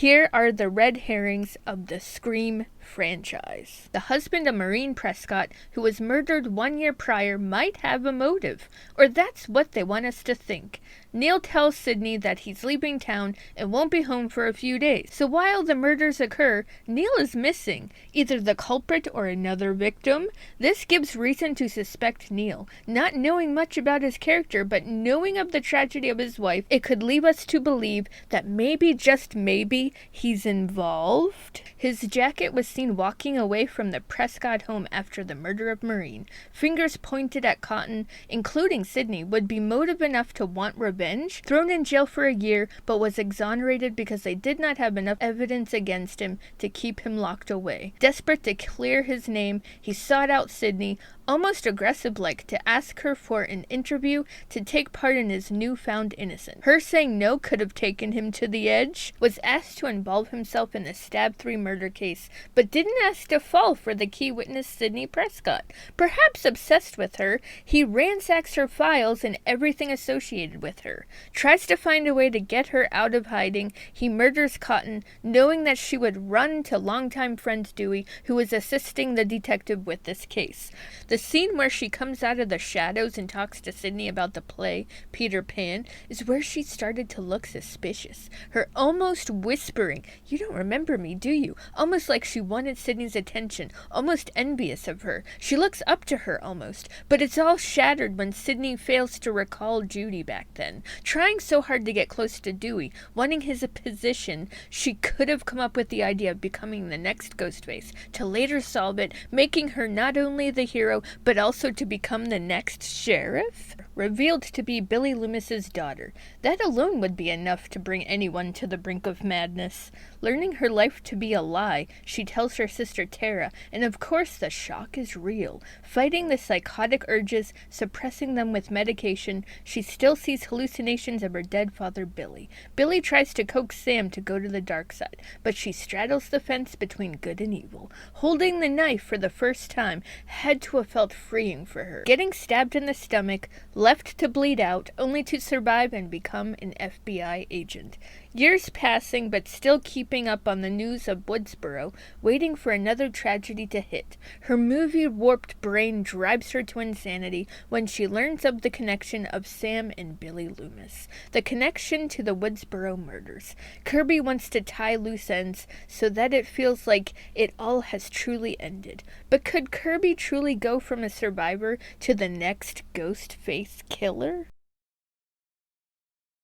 Here are the red herrings of the Scream franchise. The husband of Maureen Prescott, who was murdered 1 year prior, might have a motive, or that's what they want us to think. Neil tells Sydney that he's leaving town and won't be home for a few days. So while the murders occur, Neil is missing, either the culprit or another victim. This gives reason to suspect Neil. Not knowing much about his character, but knowing of the tragedy of his wife, it could lead us to believe that maybe, just maybe, he's involved. His jacket was seen walking away from the Prescott home after the murder of Maureen. Fingers pointed at Cotton, including Sydney, would be motive enough to want revenge. Thrown in jail for a year, but was exonerated because they did not have enough evidence against him to keep him locked away. Desperate to clear his name, he sought out Sydney, almost aggressive-like, to ask her for an interview to take part in his newfound innocence. Her saying no could have taken him to the edge. Was asked to involve himself in the Stab 3 murder case, but didn't ask to fall for the key witness Sydney Prescott. Perhaps obsessed with her, he ransacks her files and everything associated with her. Tries to find a way to get her out of hiding. He murders Cotton, knowing that she would run to longtime friend Dewey, who was assisting the detective with this case. The scene where she comes out of the shadows and talks to Sydney about the play, Peter Pan, is where she started to look suspicious. Her almost whispering, "You don't remember me, do you?" Almost like she wanted Sydney's attention, almost envious of her. She looks up to her almost, but it's all shattered when Sydney fails to recall Judy back then. Trying so hard to get close to Dewey, wanting his position, she could have come up with the idea of becoming the next Ghostface, to later solve it, making her not only the hero, but also to become the next sheriff? Revealed to be Billy Loomis's daughter. That alone would be enough to bring anyone to the brink of madness. Learning her life to be a lie, she tells her sister Tara, and of course the shock is real. Fighting the psychotic urges, suppressing them with medication, she still sees hallucinations of her dead father Billy. Billy tries to coax Sam to go to the dark side, but she straddles the fence between good and evil. Holding the knife for the first time had to have felt freeing for her. Getting stabbed in the stomach, left to bleed out, only to survive and become an FBI agent. Years passing, but still keeping up on the news of Woodsboro, waiting for another tragedy to hit. Her movie-warped brain drives her to insanity when she learns of the connection of Sam and Billy Loomis. The connection to the Woodsboro murders. Kirby wants to tie loose ends so that it feels like it all has truly ended. But could Kirby truly go from a survivor to the next Ghostface killer?